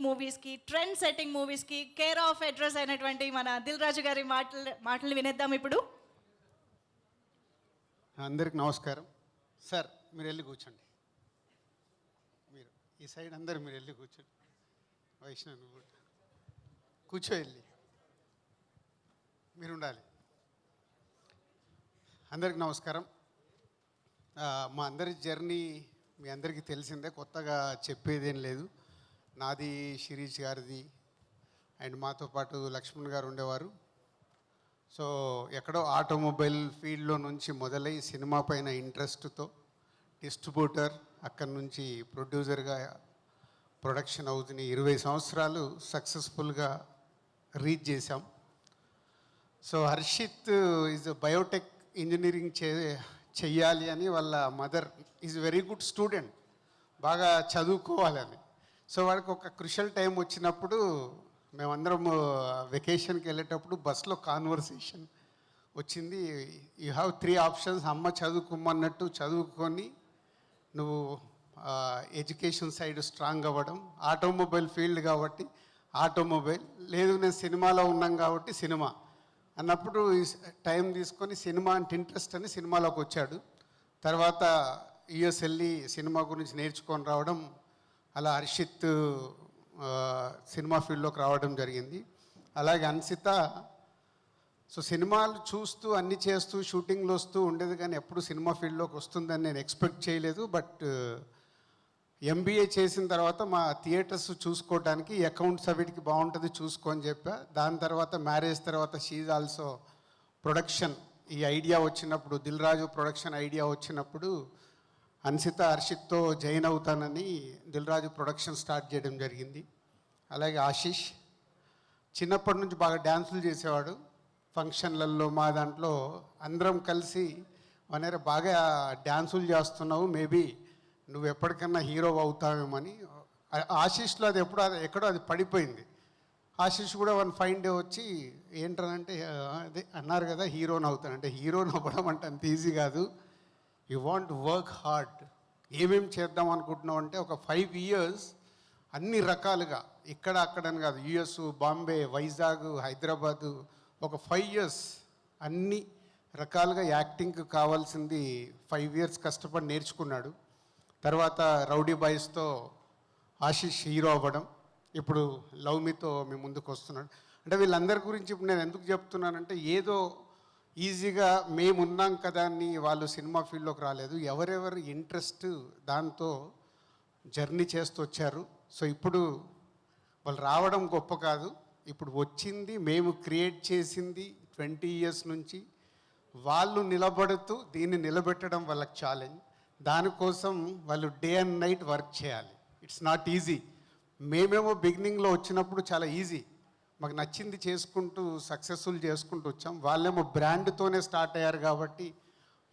మూవీస్కి, trend setting మూవీస్కి care of address అయినటువంటి మన దిల్ రాజు గారి మాటలు వినేద్దాం ఇప్పుడు. అందరికి నమస్కారం. సార్ మీరు వెళ్ళి కూర్చోండి. మీరు ఈ సైడ్ అందరు మీరు వెళ్ళి కూర్చోండి. వైష్ణవ్ నువ్వు కూర్చో, వెళ్ళి మీరు ఉండాలి. అందరికి నమస్కారం. మా అందరి జర్నీ మీ అందరికీ తెలిసిందే, కొత్తగా చెప్పేదేం లేదు. నాది, శిరీష్ గారిది అండ్ మాతో పాటు లక్ష్మణ్ గారు ఉండేవారు. సో ఎక్కడో ఆటోమొబైల్ ఫీల్డ్లో నుంచి మొదలై సినిమా పైన ఇంట్రెస్ట్తో డిస్ట్రిబ్యూటర్, అక్కడి నుంచి ప్రొడ్యూసర్గా ప్రొడక్షన్ అవుతుంది. 20 సంవత్సరాలు సక్సెస్ఫుల్గా రీచ్ చేశాం. So Harshith is biotech engineering చెయ్యాలి అని వాళ్ళ mother is very good student, బాగా చదువుకోవాలని. సో వాడికి ఒక క్రుషియల్ టైం వచ్చినప్పుడు మేమందరం వెకేషన్కి వెళ్ళేటప్పుడు బస్లో కాన్వర్సేషన్ వచ్చింది. You have 3 options. అమ్మ చదువుకోమన్నట్టు చదువుకొని నువ్వు ఎడ్యుకేషన్ సైడ్ స్ట్రాంగ్ అవ్వడం, ఆటోమొబైల్ ఫీల్డ్ కాబట్టి ఆటోమొబైల్, లేదు నేను సినిమాలో ఉన్నాం కాబట్టి సినిమా అన్నప్పుడు టైం తీసుకొని సినిమా అంటే ఇంట్రెస్ట్ అని సినిమాలోకి వచ్చాడు. తర్వాత యుఎస్ వెళ్ళి సినిమా గురించి నేర్చుకొని రావడం, అలా హర్షిత్ సినిమా ఫీల్డ్లోకి రావడం జరిగింది. అలాగే అన్సిత సో సినిమాలు చూస్తూ అన్నీ చేస్తూ షూటింగ్లు వస్తూ ఉండేది, కానీ ఎప్పుడు సినిమా ఫీల్డ్లోకి వస్తుందని నేను ఎక్స్పెక్ట్ చేయలేదు. బట్ ఎంబీఏ చేసిన తర్వాత మా థియేటర్స్ చూసుకోవడానికి అకౌంట్స్ అవిటికి బాగుంటుంది చూసుకొని చెప్పా. దాని తర్వాత మ్యారేజ్ తర్వాత షీజ్ ఆల్సో ప్రొడక్షన్ ఈ ఐడియా వచ్చినప్పుడు, దిల్ రాజు ప్రొడక్షన్ ఐడియా వచ్చినప్పుడు అన్సిత హర్షిత్తో జాయిన్ అవుతానని దిల్ రాజు ప్రొడక్షన్ స్టార్ట్ చేయడం జరిగింది. అలాగే ఆశీష్ చిన్నప్పటి నుంచి బాగా డ్యాన్సులు చేసేవాడు. ఫంక్షన్లలో మా దాంట్లో అందరం కలిసి వనేర బాగా డ్యాన్సులు చేస్తున్నావు, మేబీ నువ్వు ఎప్పటికన్నా హీరో అవుతావేమని. ఆశీష్లో అది ఎక్కడో అది పడిపోయింది. ఆశీష్ కూడా వన్ ఫైన్ డే వచ్చి ఏంటనంటే అదే అన్నారు కదా హీరోని అవుతానంటే, హీరోని అవ్వడం అంటే అంత ఈజీ కాదు, యూ వాంట్ వర్క్ హార్డ్. ఏమేమి చేద్దాం అనుకుంటున్నావు అంటే ఒక 5 years అన్ని రకాలుగా ఇక్కడ అక్కడని కాదు, యుఎస్, బాంబే, వైజాగ్, హైదరాబాదు, ఒక 5 years అన్ని రకాలుగా యాక్టింగ్కి కావాల్సింది 5 years కష్టపడి నేర్చుకున్నాడు. తర్వాత రౌడీ బాయ్స్తో ఆశీష్ హీరో అవ్వడం, ఇప్పుడు లవ్ మీతో మీ ముందుకు వస్తున్నాడు. అంటే వీళ్ళందరి గురించి ఇప్పుడు నేను ఎందుకు చెప్తున్నానంటే, ఏదో ఈజీగా మేమున్నాం కదా అని వాళ్ళు సినిమా ఫీల్డ్లోకి రాలేదు. ఎవరెవరు ఇంట్రెస్ట్ దాంతో జర్నీ చేస్తూ వచ్చారు. సో ఇప్పుడు వాళ్ళు రావడం గొప్ప కాదు, ఇప్పుడు వచ్చింది మేము క్రియేట్ చేసింది 20 years నుంచి వాళ్ళు నిలబడుతూ దీన్ని నిలబెట్టడం వాళ్ళకి ఛాలెంజ్. దానికోసం వాళ్ళు డే అండ్ నైట్ వర్క్ చేయాలి. It's not easy. మేమేమో బిగినింగ్లో వచ్చినప్పుడు చాలా ఈజీ, మాకు నచ్చింది చేసుకుంటూ సక్సెస్ఫుల్ చేసుకుంటూ వచ్చాం. వాళ్ళేమో బ్రాండ్తోనే స్టార్ట్ అయ్యారు కాబట్టి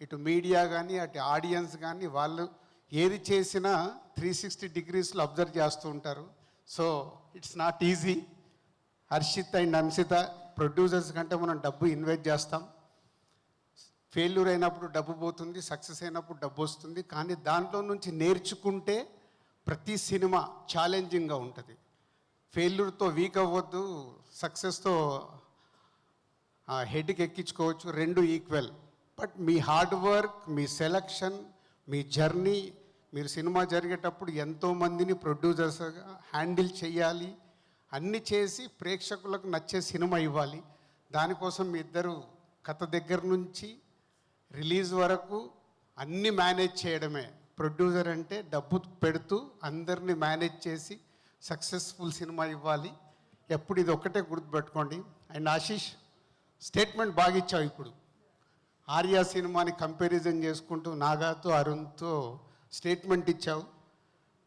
ఇటు మీడియా కానీ అటు ఆడియన్స్ కానీ వాళ్ళు ఏది చేసినా 360 degrees అబ్జర్వ్ చేస్తూ ఉంటారు. So it's not easy. Harshith and Ansitha producers కంటే మనం డబ్బు ఇన్వెస్ట్ చేస్తాం. ఫెయిల్యూర్ అయినప్పుడు డబ్బు పోతుంది, సక్సెస్ అయినప్పుడు డబ్బు వస్తుంది. కానీ దాంట్లో నుంచి నేర్చుకుంటే ప్రతి సినిమా ఛాలెంజింగ్గా ఉంటుంది. ఫెయిల్యూర్తో వీక్ అవ్వద్దు, సక్సెస్తో హెడ్కి ఎక్కించుకోవచ్చు, 2 equal. But me hard work, me selection, me journey, మీరు సినిమా జరిగేటప్పుడు ఎంతోమందిని ప్రొడ్యూసర్స్గా హ్యాండిల్ చేయాలి, అన్నీ చేసి ప్రేక్షకులకు నచ్చే సినిమా ఇవ్వాలి. దానికోసం మీ ఇద్దరు కథ దగ్గర నుంచి రిలీజ్ వరకు అన్నీ మేనేజ్ చేయడమే. ప్రొడ్యూసర్ అంటే డబ్బు పెడుతూ అందరినీ మేనేజ్ చేసి సక్సెస్ఫుల్ సినిమా ఇవ్వాలి. ఎప్పుడు ఇది ఒక్కటే గుర్తుపెట్టుకోండి. అండ్ ఆశీష్ స్టేట్మెంట్ బాగా ఇచ్చావు. ఇప్పుడు ఆర్యా సినిమాని కంపారిజన్ చేసుకుంటూ నాగాతో అరుణ్తో స్టేట్మెంట్ ఇచ్చావు.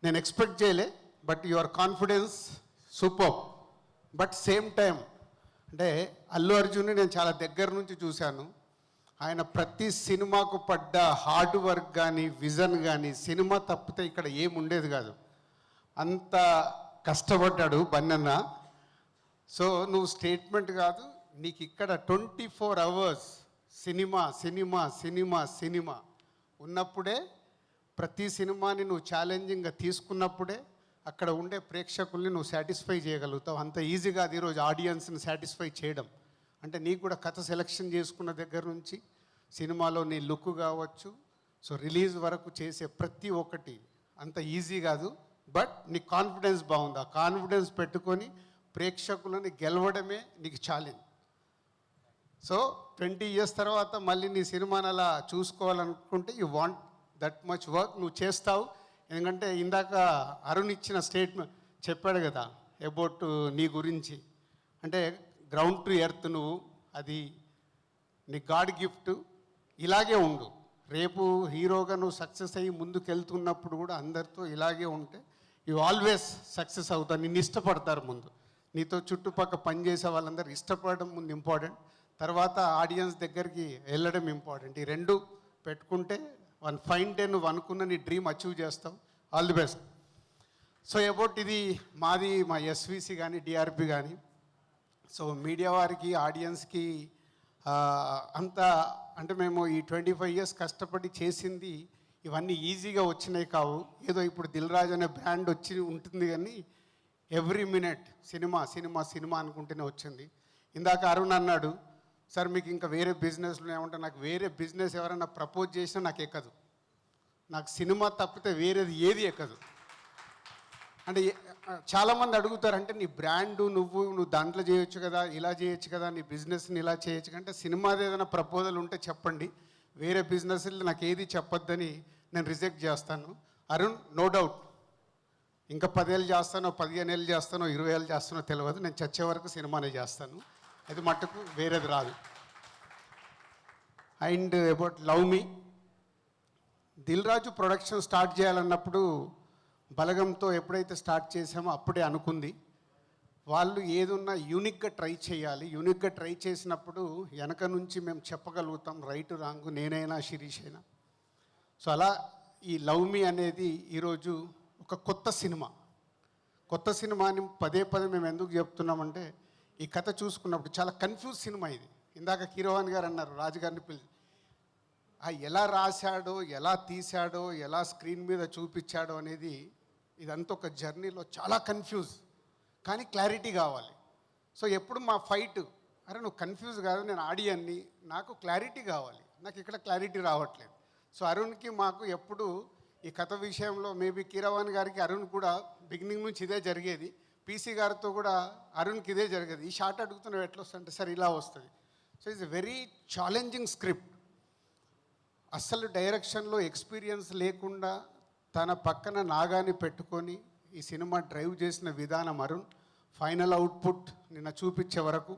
నేను ఎక్స్పెక్ట్ చేయలే, but your confidence super. But same time అంటే అల్లు అర్జున్ని నేను చాలా దగ్గర నుంచి చూశాను. ఆయన ప్రతి సినిమాకు పడ్డ హార్డ్ వర్క్ కానీ విజన్ కానీ సినిమా తప్పితే ఇక్కడ ఏముండేది కాదు, అంత కష్టపడ్డాడు బన్నన్న. సో నువ్వు స్టేట్మెంట్ కాదు, నీకు ఇక్కడ 24 hours cinema cinema cinema cinema ఉన్నప్పుడే, ప్రతి సినిమాని నువ్వు ఛాలెంజింగ్గా తీసుకున్నప్పుడే అక్కడ ఉండే ప్రేక్షకుల్ని నువ్వు సాటిస్ఫై చేయగలుగుతావు. అంత ఈజీగా అది ఈరోజు ఆడియన్స్ని సాటిస్ఫై చేయడం అంటే నీకు కూడా కథ సెలెక్షన్ చేసుకున్న దగ్గర నుంచి సినిమాలో నీ లుక్ కావచ్చు, సో రిలీజ్ వరకు చేసే ప్రతి ఒక్కటి అంత ఈజీ కాదు. బట్ నీ కాన్ఫిడెన్స్ బాగుంది. ఆ కాన్ఫిడెన్స్ పెట్టుకొని ప్రేక్షకులని గెలవడమే నీకు ఛాలెంజ్. సో 20 years తర్వాత మళ్ళీ నీ సినిమాని అలా చూసుకోవాలనుకుంటే you want that much work నువ్వు చేస్తావు. ఎందుకంటే ఇందాక అరుణ్ ఇచ్చిన స్టేట్మెంట్ చెప్పాడు కదా అబౌట్ నీ గురించి, అంటే గ్రౌండ్ టు ఎర్త్ నువ్వు, అది నీ గాడ్ గిఫ్ట్. ఇలాగే ఉండు. రేపు హీరోగా నువ్వు సక్సెస్ అయ్యి ముందుకు వెళ్తున్నప్పుడు కూడా అందరితో ఇలాగే ఉంటే యూ ఆల్వేస్ సక్సెస్ అవుతావు. నిన్ను ఇష్టపడతారు ముందు. నీతో చుట్టుపక్కల పనిచేసే వాళ్ళందరూ ఇష్టపడడం ముందు ఇంపార్టెంట్, తర్వాత ఆడియన్స్ దగ్గరికి వెళ్ళడం ఇంపార్టెంట్. ఈ రెండు పెట్టుకుంటే వన్ ఫైన్ డే నువ్వు అనుకున్న నీ డ్రీమ్ అచీవ్ చేస్తావు. All the best. So about ఇది మాది మా ఎస్విసి కానీ డిఆర్పి కానీ, సో మీడియా వారికి ఆడియన్స్కి అంత అంటే మేము ఈ 25 years కష్టపడి చేసింది ఇవన్నీ ఈజీగా వచ్చినాయి కావు. ఏదో ఇప్పుడు దిల్ రాజు అనే బ్రాండ్ వచ్చి ఉంటుంది కానీ every minute cinema cinema cinema అనుకుంటూనే వచ్చింది. ఇందాక అరుణ్ అన్నాడు, సార్ మీకు ఇంకా వేరే బిజినెస్లు ఏమంటే, నాకు వేరే బిజినెస్ ఎవరైనా ప్రపోజ్ చేసినా నాకు ఎక్కదు. నాకు సినిమా తప్పితే వేరేది ఏది ఎక్కదు. అంటే చాలామంది అడుగుతారు, అంటే నీ బ్రాండు నువ్వు దాంట్లో చేయొచ్చు కదా, ఇలా చేయొచ్చు కదా, నీ బిజినెస్ని ఇలా చేయొచ్చు అంటే సినిమాది ఏదైనా ప్రపోజల్ ఉంటే చెప్పండి, వేరే బిజినెస్లు నాకు ఏది చెప్పొద్దని నేను రిజెక్ట్ చేస్తాను. అరుణ్, నో డౌట్ ఇంకా 10 ఏళ్ళు చేస్తానో 15 ఏళ్ళు చేస్తానో 20 ఏళ్ళు చేస్తానో తెలియదు, నేను చచ్చే వరకు సినిమానే చేస్తాను. అది మట్టుకు వేరేది రాదు. And about love me, Dil Raju production start చేయాలన్నప్పుడు బలగంతో ఎప్పుడైతే స్టార్ట్ చేసామో అప్పుడే అనుకుంది వాళ్ళు ఏదున్నా యూనిక్గా ట్రై చేయాలి. యూనిక్గా ట్రై చేసినప్పుడు వెనక నుంచి మేము చెప్పగలుగుతాం రైట్ రాంగ్, నేనైనా శిరీష్ అయినా. సో అలా ఈ లవ్ మీ అనేది ఈరోజు ఒక కొత్త సినిమా. కొత్త సినిమాని పదే మేము ఎందుకు చెప్తున్నామంటే, ఈ కథ చూసుకున్నప్పుడు చాలా కన్ఫ్యూజ్ సినిమా ఇది. ఇందాక కీరవాణి గారు అన్నారు రాజుగారిని పిలిచి, ఎలా రాశాడో, ఎలా తీశాడో, ఎలా స్క్రీన్ మీద చూపించాడో అనేది ఇదంతా ఒక జర్నీలో చాలా కన్ఫ్యూజ్, కానీ క్లారిటీ కావాలి. సో ఎప్పుడు మా ఫైట్, అరే నువ్వు కన్ఫ్యూజ్ కాదు, నేను ఆడియన్ని, నాకు క్లారిటీ కావాలి, నాకు ఇక్కడ క్లారిటీ రావట్లేదు. సో అరుణ్కి మాకు ఎప్పుడు ఈ కథ విషయంలో మేబీ కీరవాణి గారికి అరుణ్ కూడా బిగినింగ్ నుంచి ఇదే జరిగేది, పీసీ గారితో కూడా అరుణ్కి ఇదే జరిగేది. ఈ షార్ట్ అడుగుతున్నావు ఎట్లా వస్తుందంటే సార్ ఇలా వస్తుంది. So it's a very challenging script. అస్సలు డైరెక్షన్లో ఎక్స్పీరియన్స్ లేకుండా తన పక్కన నాగాని పెట్టుకొని ఈ సినిమా డ్రైవ్ చేసిన విధానం అరుణ్. ఫైనల్ అవుట్పుట్ నిన్న చూపించే వరకు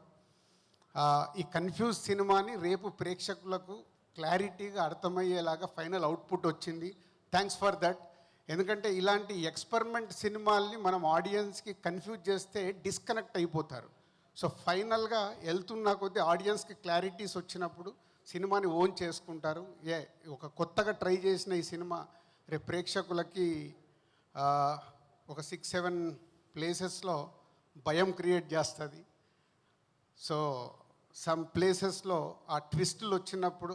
ఈ కన్ఫ్యూజ్ సినిమాని రేపు ప్రేక్షకులకు క్లారిటీగా అర్థమయ్యేలాగా ఫైనల్ అవుట్పుట్ వచ్చింది. Thanks for that. ఎందుకంటే ఇలాంటి ఎక్స్పెరిమెంట్ సినిమాల్ని మనం ఆడియన్స్కి కన్ఫ్యూజ్ చేస్తే డిస్కనెక్ట్ అయిపోతారు. సో ఫైనల్గా వెళ్తున్న కొద్దీ ఆడియన్స్కి క్లారిటీస్ వచ్చినప్పుడు సినిమాని ఓన్ చేసుకుంటారు. ఒక కొత్తగా ట్రై చేసిన ఈ సినిమా రేపు ప్రేక్షకులకి ఒక 6-7 ప్లేసెస్లో భయం క్రియేట్ చేస్తుంది. సో సమ్ ప్లేసెస్లో ఆ ట్విస్టులు వచ్చినప్పుడు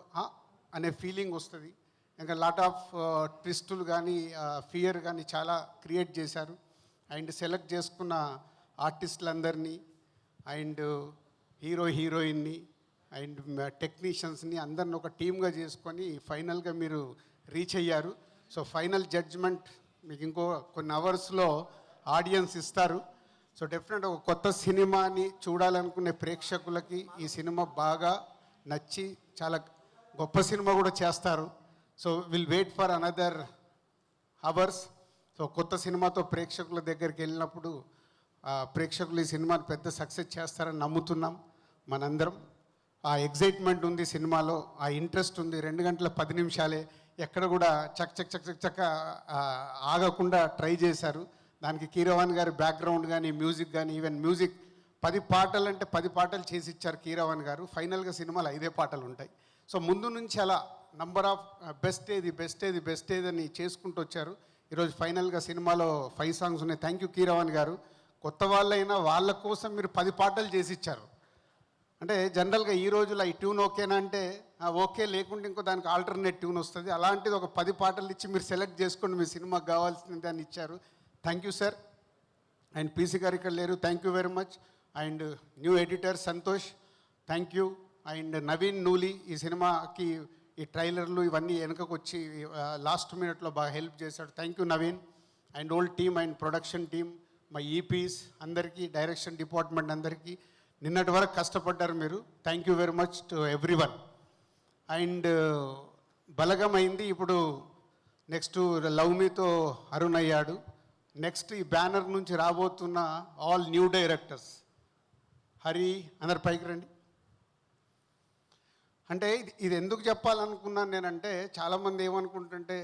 అనే ఫీలింగ్ వస్తుంది. ఇంకా లాట్ ఆఫ్ ట్విస్టులు కానీ ఫియర్ కానీ చాలా క్రియేట్ చేశారు. అండ్ సెలెక్ట్ చేసుకున్న ఆర్టిస్టులందరినీ అండ్ హీరోయిన్ని అండ్ టెక్నీషియన్స్ని అందరిని ఒక టీమ్గా చేసుకొని ఫైనల్గా మీరు రీచ్ అయ్యారు. సో ఫైనల్ జడ్జ్మెంట్ మీకు ఇంకో కొన్ని అవర్స్లో ఆడియన్స్ ఇస్తారు. సో డెఫినెట్ ఒక కొత్త సినిమాని చూడాలనుకునే ప్రేక్షకులకి ఈ సినిమా బాగా నచ్చి చాలా గొప్ప సినిమా కూడా చేస్తారు. So will wait for another hours. So కొత్త సినిమాతో ప్రేక్షకుల దగ్గరికి వెళ్ళినప్పుడు ప్రేక్షకులు ఈ సినిమాని పెద్ద సక్సెస్ చేస్తారని నమ్ముతున్నాం మనందరం. ఆ ఎగ్జైట్మెంట్ ఉంది సినిమాలో, ఆ ఇంట్రెస్ట్ ఉంది. 2 గంటల 10 నిమిషాలే, ఎక్కడ కూడా చక్క ఆగకుండా ట్రై చేశారు. దానికి కీరవాణి గారి బ్యాక్గ్రౌండ్ కానీ మ్యూజిక్ కానీ, ఈవెన్ మ్యూజిక్ 10 పాటలు అంటే 10 పాటలు చేసి ఇచ్చారు కీరవాణి గారు. ఫైనల్గా సినిమాలో 5 పాటలు ఉంటాయి. సో ముందు నుంచి అలా నంబర్ ఆఫ్ బెస్ట్ ఏది అని చేసుకుంటూ వచ్చారు. ఈరోజు ఫైనల్గా సినిమాలో 5 సాంగ్స్ ఉన్నాయి. థ్యాంక్ యూ కీరవాణి గారు. కొత్త వాళ్ళైనా వాళ్ళ కోసం మీరు 10 పాటలు చేసి ఇచ్చారు. అంటే జనరల్గా ఈ రోజులో ఈ ట్యూన్ ఓకేనా అంటే ఓకే, లేకుంటే ఇంకో దానికి ఆల్టర్నేట్ ట్యూన్ వస్తుంది. అలాంటిది ఒక 10 పాటలు ఇచ్చి మీరు సెలెక్ట్ చేసుకోండి, మీ సినిమాకి కావాల్సింది అని ఇచ్చారు. Thank you sir. And PC గారు ఇక్కడ లేరు, thank you very much. And new editor Santosh, thank you. And Naveen Nooli ఈ సినిమాకి ఈ ట్రైలర్లు ఇవన్నీ వెనుకకు వచ్చి లాస్ట్ మినిట్లో బాగా హెల్ప్ చేశాడు, thank you Naveen. And old team and production team, మా ఈపీస్ అందరికీ, డైరెక్షన్ డిపార్ట్మెంట్ అందరికీ నిన్నటి వరకు కష్టపడ్డారు మీరు, thank you very much to everyone. And Balagam అయింది, ఇప్పుడు నెక్స్ట్ లవ్ మీతో అరుణ్ అయ్యాడు. నెక్స్ట్ ఈ బ్యానర్ నుంచి రాబోతున్న ఆల్ న్యూ డైరెక్టర్స్ హరి అందరు పైకి రండి. అంటే ఇది ఎందుకు చెప్పాలనుకున్నాను నేనంటే, చాలామంది ఏమనుకుంటుంటే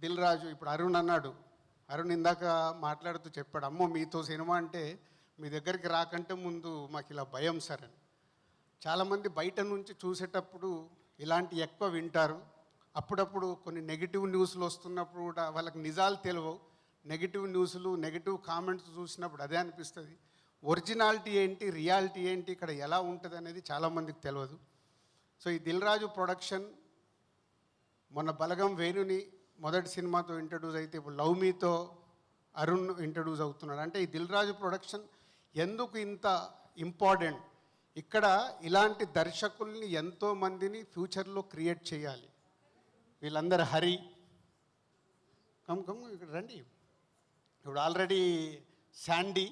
దిల్ రాజు ఇప్పుడు అరుణ్ అన్నాడు, అరుణ్ ఇందాక మాట్లాడుతూ చెప్పాడు, అమ్మో మీతో సినిమా అంటే మీ దగ్గరికి రాకంటే ముందు మాకు ఇలా భయం సార్ అని. చాలామంది బయట నుంచి చూసేటప్పుడు ఇలాంటి ఎక్కువ వింటారు. అప్పుడప్పుడు కొన్ని నెగిటివ్ న్యూస్లు వస్తున్నప్పుడు కూడా వాళ్ళకి నిజాలు తెలియవు. నెగిటివ్ న్యూస్లు, నెగిటివ్ కామెంట్స్ చూసినప్పుడు అదే అనిపిస్తుంది. ఒరిజినాలిటీ ఏంటి, రియాలిటీ ఏంటి, ఇక్కడ ఎలా ఉంటుంది అనేది చాలామందికి తెలియదు. సో ఈ దిల్ రాజు ప్రొడక్షన్ మొన్న బలగం వేణుని మొదటి సినిమాతో ఇంట్రడ్యూస్ అయితే ఇప్పుడు లవ్ మీతో అరుణ్ ఇంట్రడ్యూస్ అవుతున్నాడు. అంటే ఈ దిల్ రాజు ప్రొడక్షన్ ఎందుకు ఇంత ఇంపార్టెంట్, ఇక్కడ ఇలాంటి దర్శకుల్ని ఎంతోమందిని ఫ్యూచర్లో క్రియేట్ చేయాలి. వీళ్ళందరూ హరి కమ్ ఇక్కడ రండి. ఇప్పుడు ఆల్రెడీ శాండీ,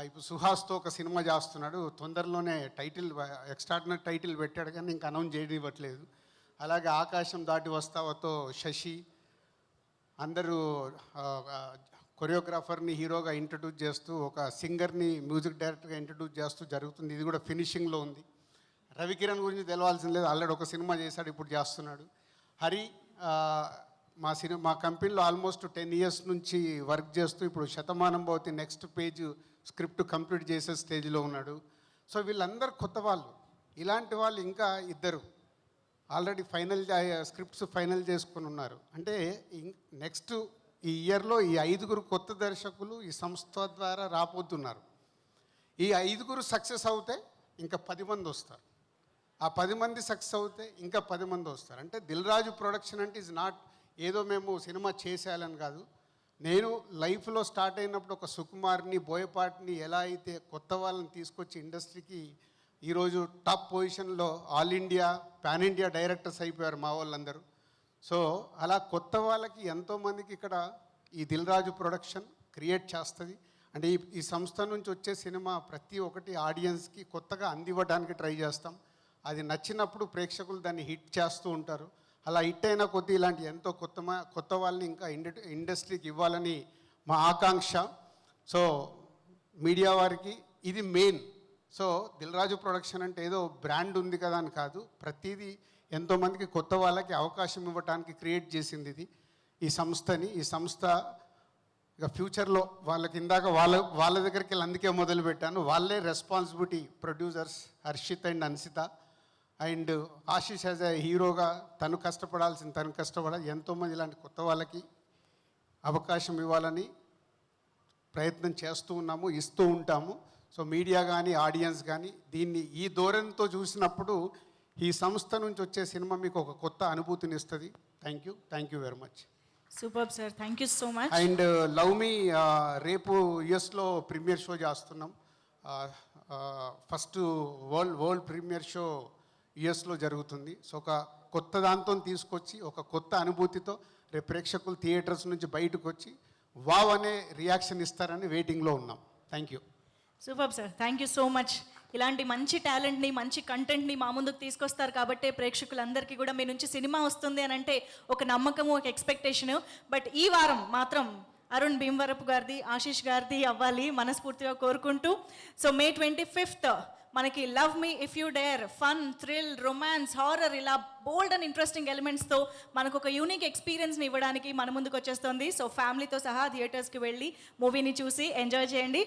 ఇప్పుడు సుహాస్తో ఒక సినిమా చేస్తున్నాడు, తొందరలోనే టైటిల్ ఎక్స్ట్రాడినరీ టైటిల్ పెట్టాడు కానీ ఇంకా అనౌన్స్ చేయనివ్వట్లేదు. అలాగే ఆకాశం దాటి వస్తావతో శశి, అందరూ కొరియోగ్రాఫర్ని హీరోగా ఇంట్రడ్యూస్ చేస్తూ, ఒక సింగర్ని మ్యూజిక్ డైరెక్టర్గా ఇంట్రడ్యూస్ చేస్తూ జరుగుతుంది. ఇది కూడా ఫినిషింగ్లో ఉంది. రవికిరణ్ గురించి తెలవాల్సిన లేదు, ఆల్రెడీ ఒక సినిమా చేశాడు, ఇప్పుడు చేస్తున్నాడు. హరి మా కంపెనీలో ఆల్మోస్ట్ 10 years నుంచి వర్క్ చేస్తూ ఇప్పుడు Shatamanam Bhavati next page script complete చేసే స్టేజ్లో ఉన్నాడు. సో వీళ్ళందరూ కొత్త వాళ్ళు. ఇలాంటి వాళ్ళు ఇంకా ఇద్దరు ఆల్రెడీ స్క్రిప్ట్స్ ఫైనల్ చేసుకుని ఉన్నారు. అంటే నెక్స్ట్ ఈ ఇయర్లో ఈ 5 కొత్త దర్శకులు ఈ సంస్థ ద్వారా రాబోతున్నారు. ఈ 5 సక్సెస్ అవుతే ఇంకా 10 మంది వస్తారు. ఆ 10 మంది సక్సెస్ అవుతే ఇంకా 10 మంది వస్తారు. అంటే దిల్ రాజు ప్రొడక్షన్ అంటే ఈజ్ నాట్ ఏదో మేము సినిమా చేసేయాలని కాదు. నేను లైఫ్లో స్టార్ట్ అయినప్పుడు ఒక సుకుమార్ని, బోయపాటిని ఎలా అయితే కొత్త వాళ్ళని తీసుకొచ్చి ఇండస్ట్రీకి ఈరోజు టాప్ పొజిషన్లో all India, pan India directors అయిపోయారు మా వాళ్ళందరూ. సో అలా కొత్త వాళ్ళకి ఎంతోమందికి ఇక్కడ ఈ దిల్ రాజు ప్రొడక్షన్ క్రియేట్ చేస్తుంది. అంటే ఈ సంస్థ నుంచి వచ్చే సినిమా ప్రతి ఒక్కటి ఆడియన్స్కి కొత్తగా అందివ్వడానికి ట్రై చేస్తాం. అది నచ్చినప్పుడు ప్రేక్షకులు దాన్ని హిట్ చేస్తూ ఉంటారు. అలా హిట్ అయిన కొద్దీ ఇలాంటి ఎంతో కొత్త వాళ్ళని ఇంకా ఇండస్ట్రీకి ఇవ్వాలని మా ఆకాంక్ష. సో మీడియా వారికి ఇది main. So Dil Raju production అంటే ఏదో బ్రాండ్ ఉంది కదా అని కాదు, ప్రతిదీ ఎంతోమందికి కొత్త వాళ్ళకి అవకాశం ఇవ్వడానికి క్రియేట్ చేసింది ఇది ఈ సంస్థని. ఈ సంస్థ ఇక ఫ్యూచర్లో వాళ్ళకి ఇందాక వాళ్ళ దగ్గరికి వెళ్ళి అందుకే మొదలుపెట్టాను. వాళ్ళే responsibility producers Harshith and Ansitha. And Ashish as a హీరోగా తను కష్టపడాలి. ఎంతోమంది ఇలాంటి కొత్త వాళ్ళకి అవకాశం ఇవ్వాలని ప్రయత్నం చేస్తూ ఉన్నాము, ఇస్తూ ఉంటాము. సో మీడియా కానీ ఆడియన్స్ కానీ దీన్ని ఈ ధోరణితో చూసినప్పుడు ఈ సంస్థ నుంచి వచ్చే సినిమా మీకు ఒక కొత్త అనుభూతిని ఇస్తుంది. Thank you very much. Super sir, thank you so much. And love మీ రేపు యుఎస్లో ప్రీమియర్ షో చేస్తున్నాం. ఫస్ట్ వరల్డ్ ప్రీమియర్ షో యుఎస్లో జరుగుతుంది. సో ఒక కొత్త దాంతో తీసుకొచ్చి ఒక కొత్త అనుభూతితో రేపు ప్రేక్షకులు థియేటర్స్ నుంచి బయటకు వచ్చి వావ్ అనే రియాక్షన్ ఇస్తారని వెయిటింగ్లో ఉన్నాం. Thank you. Super sir, thank you so much. ఇలాంటి మంచి టాలెంట్ని, మంచి కంటెంట్ని మా ముందుకు తీసుకొస్తారు కాబట్టి ప్రేక్షకులందరికీ కూడా మీ నుంచి సినిమా వస్తుంది అని అంటే ఒక నమ్మకము, ఒక ఎక్స్పెక్టేషను. బట్ ఈ వారం మాత్రం అరుణ్ భీమవరపు గారిది, ఆశీష్ గారిది అవ్వాలి మనస్ఫూర్తిగా కోరుకుంటూ. సో May 25th మనకి love me if you dare, fun, thrill, romance, horror ఇలా బోల్డ్ అండ్ ఇంట్రెస్టింగ్ ఎలిమెంట్స్తో మనకు ఒక యూనిక్ ఎక్స్పీరియన్స్ని ఇవ్వడానికి మన ముందుకు వచ్చేస్తుంది. సో ఫ్యామిలీతో సహా థియేటర్స్కి వెళ్ళి మూవీని చూసి ఎంజాయ్ చేయండి.